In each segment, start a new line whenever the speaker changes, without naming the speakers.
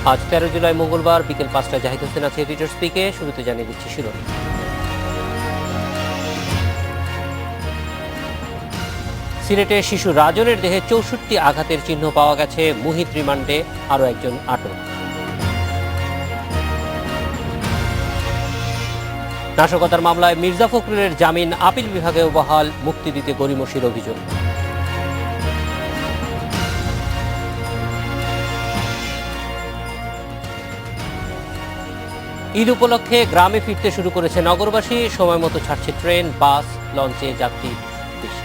আজ 13 জুলাই মঙ্গলবার বিকেল 5টায় জাহিদ হোসেন আছে এডিটর স্পিকে। শুরুতে জানিয়ে দিচ্ছি শিরোনাম। সিলেটে শিশু রাজনের দেহে 64 আঘাতের চিহ্ন পাওয়া গেছে। মুহিত রিমান্ডে, আরও একজন আটক। নাশকতার মামলায় মির্জা ফখরুলের জামিন আপিল বিভাগেও বহাল, মুক্তি দিতে গড়িমসির অভিযোগ। ঈদ উপলক্ষে গ্রামে ফিরতে শুরু করেছে নগরবাসী। সময় মতো ছাড়ছে ট্রেন, বাস, লঞ্চে যাত্রী বেশি।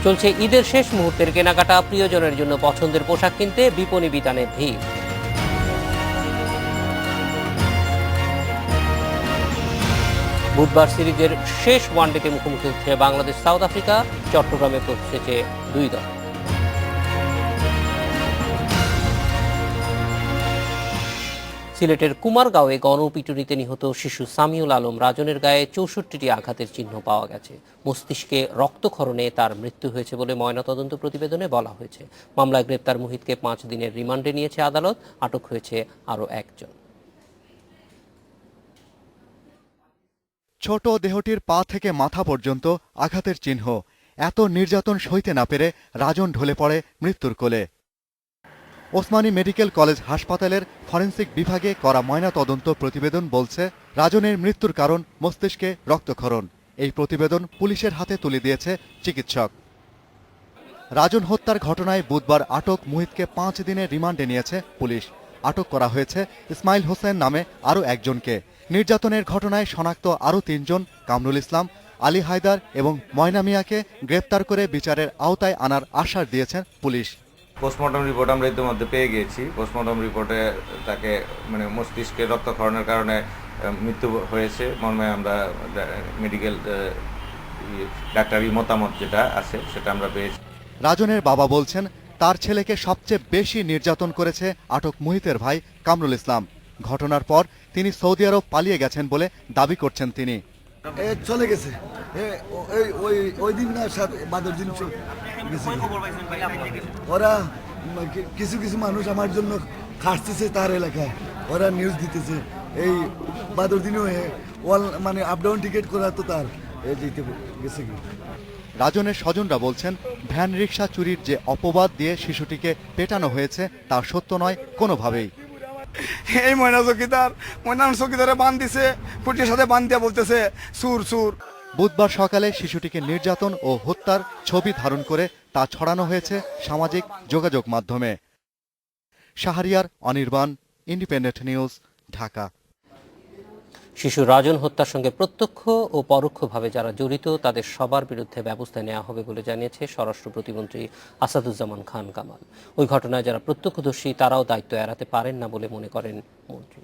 চলছে ঈদের শেষ মুহূর্তের কেনাকাটা। প্রিয়জনের জন্য পছন্দের পোশাক কিনতে বিপণী বিতানে ভিড়। বুধবার সিরিজের শেষ ওয়ানডেতে মুখোমুখি হচ্ছে বাংলাদেশ সাউথ আফ্রিকা। চট্টগ্রামে পৌঁছেছে দুই দল। সিলেটের কুমারগাঁওয়ে গণপিটুনিতে নিহত শিশু সামিউল আলম রাজনের গায়ে 64টি আঘাতের চিহ্ন পাওয়া গেছে। মস্তিষ্কে রক্তক্ষরণে তার মৃত্যু হয়েছে বলে ময়নাতদন্ত প্রতিবেদনে বলা হয়েছে। মামলায় গ্রেপ্তার মুহিতকে 5 দিনের রিমান্ডে নিয়েছে আদালত। আটক হয়েছে আরও একজন।
ছোট দেহটির পা থেকে মাথা পর্যন্ত আঘাতের চিহ্ন। এত নির্যাতন সইতে না পেরে রাজন ঢলে পড়ে মৃত্যুর কোলে। ওসমানী মেডিকেল কলেজ হাসপাতালের ফরেনসিক বিভাগে করা ময়নাতদন্ত প্রতিবেদন বলছে, রাজনের মৃত্যুর কারণ মস্তিষ্কে রক্তক্ষরণ। এই প্রতিবেদন পুলিশের হাতে তুলে দিয়েছে চিকিৎসক। রাজন হত্যার ঘটনায় বুধবার আটক মুহিতকে 5 দিনের রিমান্ডে নিয়েছে পুলিশ। আটক করা হয়েছে ইসমাইল হোসেন নামে আরও একজনকে। নির্যাতনের ঘটনায় শনাক্ত আরও 3 জন, কামরুল ইসলাম, আলী হায়দার এবং ময়না মিয়াকে গ্রেপ্তার করে বিচারের আওতায় আনার আশ্বাস দিয়েছেন পুলিশ।
পোস্টমর্টম রিপোর্ট আমরা ইতিমধ্যে পেয়ে গিয়েছি। পোস্টমর্টম রিপোর্টে তাকে মস্তিষ্কে রক্তক্ষরণের কারণে মৃত্যু হয়েছে মর্মে আমরা মেডিকেল ডাক্তারি মতামত যেটা আছে সেটা আমরা পেয়েছি।
রাজনের বাবা বলছেন, তার ছেলেকে সবচেয়ে বেশি নির্যাতন করেছে আটক মুহিতের ভাই কামরুল ইসলাম। ঘটনার পর তিনি সৌদি আরব পালিয়ে গেছেন বলে দাবি করছেন তিনি।
চলে গেছে ওই দিন না বাদর দিন ওরা কিছু কিছু মানুষ আমার জন্য খাটতেছে তার এলাকায়, ওরা নিউজ দিতেছে। এই বাদর দিনও আপ ডাউন টিকিট করা তো তার যেতে গেছে কি।
রাজনের স্বজনরা বলছেন, ভ্যান রিকশা চুরির যে অপবাদ দিয়ে শিশুটিকে পেটানো হয়েছে তা সত্য নয় কোনোভাবেই।
এই ময়না চকিদারে বান দিছে, পুটির সাথে বান দিয়া বলতেছে সুর সুর।
বুধবার সকালে শিশুটিকে নির্যাতন ও হত্যার ছবি ধারণ করে তা ছড়ানো হয়েছে সামাজিক যোগাযোগ মাধ্যমে। Shahriar Anirban, independent news, Dhaka.
শিশু রাজন হত্যার সঙ্গে প্রত্যক্ষ ও পরোক্ষভাবে যারা জড়িত তাদের সবার বিরুদ্ধে ব্যবস্থা নেওয়া হবে বলে জানিয়েছে স্বরাষ্ট্র প্রতিমন্ত্রী আসাদুজ্জামান খান কামাল। ওই ঘটনায় যারা প্রত্যক্ষদর্শী তারাও দায়িত্ব এড়াতে পারেন না বলে মনে করেন মন্ত্রী।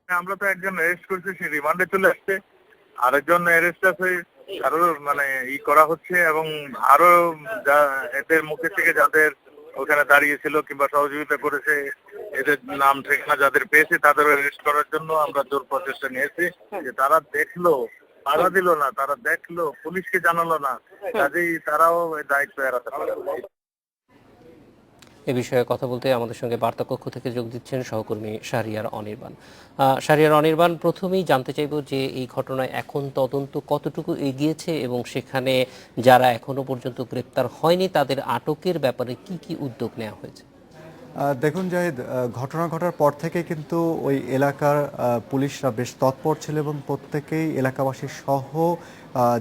আমরা তো একজন অ্যারেস্ট করছি, সে রিমান্ডে চলে আসছে। আরেকজন অ্যারেস্ট আছে, আরো করা হচ্ছে এবং আরো এদের মুখে থেকে যাদের ওখানে দাঁড়িয়েছিল কিংবা সহযোগিতা করেছে, এদের নাম ঠিকানা যাদের পেয়েছে তাদের অ্যারেস্ট করার জন্য আমরা জোর প্রচেষ্টা নিয়েছি। যে তারা দেখলো, বাধা দিল না, তারা দেখলো, পুলিশকে জানালো না, কাজেই তারাও দায়িত্ব এড়াতে পারে।
এ বিষয়ে কথা বলতে আমাদের সঙ্গে বার্তা কক্ষ থেকে যোগ দিচ্ছেন সহকর্মী শাহরিয়ার অনির্বাণ। শাহরিয়ার অনির্বাণ, প্রথমেই জানতে চাইব যে এই ঘটনায় এখন তদন্ত কতটুকু এগিয়েছে এবং সেখানে যারা এখনো পর্যন্ত গ্রেপ্তার হয়নি তাদের আটকের ব্যাপারে কি কি উদ্যোগ নেওয়া হয়েছে?
দেখুন জাহিদ, ঘটনা ঘটার পর থেকে কিন্তু ওই এলাকার পুলিশরা বেশ তৎপর ছিল এবং প্রত্যেকেই এলাকাবাসী সহ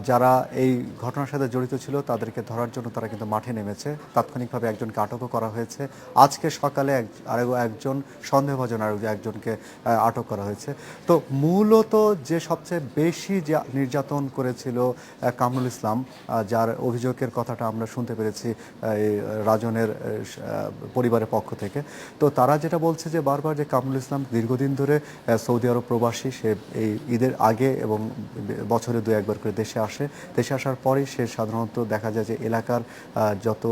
যারা এই ঘটনার সাথে জড়িত ছিল তাদেরকে ধরার জন্য তারা কিন্তু মাঠে নেমেছে। তাৎক্ষণিকভাবে একজনকে আটকও করা হয়েছে। আজকে সকালে আরও একজন সন্দেহভাজন আরও একজনকে আটক করা হয়েছে। তো মূলত যে সবচেয়ে বেশি নির্যাতন করেছিল কামরুল ইসলাম, যার অভিযোগের কথাটা আমরা শুনতে পেরেছি রাজনের পরিবারের পক্ষ থেকে, থেকে। তো তারা যেটা বলছে যে বারবার যে কামরুল ইসলাম দীর্ঘদিন ধরে সৌদি আরব প্রবাসী, সে এই ঈদের আগে এবং বছরে 2-1 বার করে দেশে আসে। দেশে আসার পরেই সে সাধারণত দেখা যায় যে এলাকার যত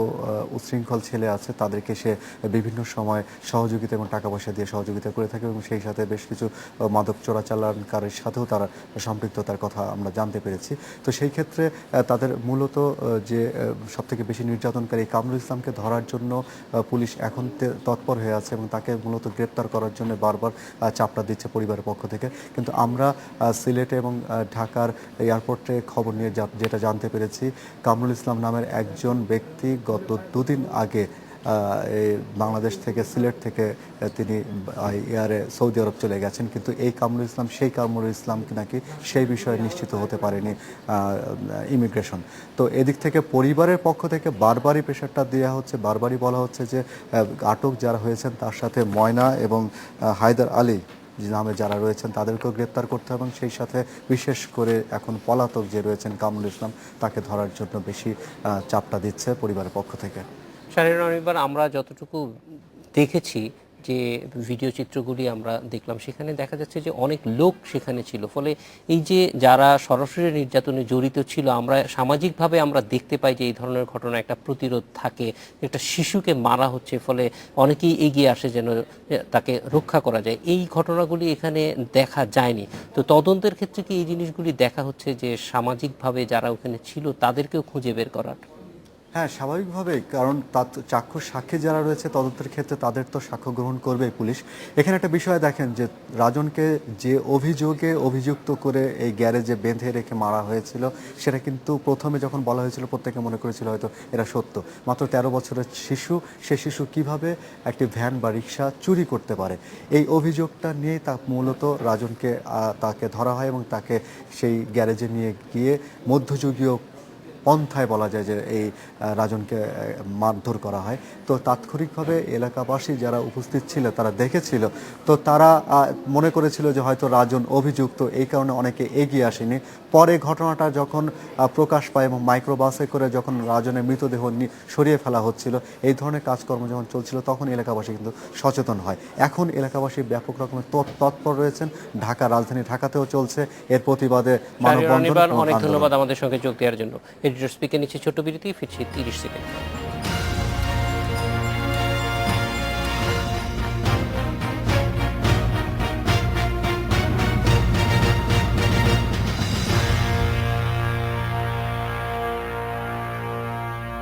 উচ্ছৃঙ্খল ছেলে আছে তাদেরকে সে বিভিন্ন সময় সহযোগিতা এবং টাকা পয়সা দিয়ে সহযোগিতা করে থাকে এবং সেই সাথে বেশ কিছু মাদক চোরাচালানকারীর সাথেও তারা সম্পৃক্ততার কথা আমরা জানতে পেরেছি। তো সেই ক্ষেত্রে তাদের মূলত যে সবথেকে বেশি নির্যাতনকারী কামরুল ইসলামকে ধরার জন্য পুলিশ এখন তৎপর হয়ে আছে এবং তাকে মূলত গ্রেপ্তার করার জন্য বারবার চাপটা দিচ্ছে পরিবারের পক্ষ থেকে। কিন্তু আমরা সিলেটে এবং ঢাকার এয়ারপোর্টে খবর নিয়ে যেটা জানতে পেরেছি, কামরুল ইসলাম নামের একজন ব্যক্তি গত 2 দিন আগে বাংলাদেশ থেকে, সিলেট থেকে তিনি এয়ারে সৌদি আরব চলে গেছেন। কিন্তু এই কামরুল ইসলাম সেই কামরুল ইসলাম নাকি সেই বিষয়ে নিশ্চিত হতে পারেনি ইমিগ্রেশন। তো এদিক থেকে পরিবারের পক্ষ থেকে বারবারই প্রেশারটা দেওয়া হচ্ছে, বারবারই বলা হচ্ছে যে আটক যারা হয়েছেন তার সাথে ময়না এবং হায়দার আলী নামে যারা রয়েছেন তাদেরকেও গ্রেপ্তার করতে হবে এবং সেই সাথে বিশেষ করে এখন পলাতক যে রয়েছেন কামরুল ইসলাম তাকে ধরার জন্য বেশি চাপটা দিচ্ছে পরিবারের পক্ষ থেকে।
শাহরিয়ার অনির্বাণ, আমরা যতটুকু দেখেছি যে ভিডিও চিত্রগুলি আমরা দেখলাম, সেখানে দেখা যাচ্ছে যে অনেক লোক সেখানে ছিল। ফলে এই যে যারা সরাসরি নির্যাতনে জড়িত ছিল, আমরা সামাজিকভাবে আমরা দেখতে পাই যে এই ধরনের ঘটনা একটা প্রতিরোধ থাকে, একটা শিশুকে মারা হচ্ছে, ফলে অনেকেই এগিয়ে আসে যেন তাকে রক্ষা করা যায়। এই ঘটনাগুলি এখানে দেখা যায়নি। তো তদন্তের ক্ষেত্রে কি এই জিনিসগুলি দেখা হচ্ছে যে সামাজিকভাবে যারা ওখানে ছিল তাদেরকেও খুঁজে বের করার?
হ্যাঁ, স্বাভাবিকভাবেই, কারণ চাক্ষুষ সাক্ষী যারা রয়েছে তদন্তের ক্ষেত্রে তাদের তো সাক্ষ্য গ্রহণ করবেই পুলিশ। এখানে একটা বিষয় দেখেন যে রাজনকে যে অভিযোগে অভিযুক্ত করে এই গ্যারেজে বেঁধে রেখে মারা হয়েছিল, সেটা কিন্তু প্রথমে যখন বলা হয়েছিল প্রত্যেকে মনে করেছিল হয়তো এটা সত্য। মাত্র 13 বছরের শিশু, সে শিশু কিভাবে একটি ভ্যান বা রিক্সা চুরি করতে পারে, এই অভিযোগটা নিয়েই তা মূলত রাজনকে তাকে ধরা হয় এবং তাকে সেই গ্যারেজে নিয়ে গিয়ে মধ্যযুগীয় পন্থায় বলা যায় যে এই রাজনকে মারধর করা হয়। তো তাৎক্ষণিকভাবে এলাকাবাসী যারা উপস্থিত ছিল তারা দেখেছিল, তো তারা মনে করেছিল যে হয়তো রাজন অভিযুক্ত, এই কারণে অনেকে এগিয়ে আসেনি। পরে ঘটনাটা যখন প্রকাশ পায় এবং মাইক্রোবাসে করে যখন রাজনের মৃতদেহ সরিয়ে ফেলা হচ্ছিল, এই ধরনের কাজকর্ম যখন চলছিল, তখন এলাকাবাসী কিন্তু সচেতন হয়। এখন এলাকাবাসী ব্যাপক রকমের তৎপর রয়েছেন। ঢাকা, রাজধানী ঢাকাতেও চলছে এর প্রতিবাদে মানববন্ধন।
অনেক ধন্যবাদ আমাদের সঙ্গে যোগ দেওয়ার জন্য। এডিটর স্পিকার নিচ্ছে ছোট্ট বিরতি, ফিরছি 30 সেকেন্ড।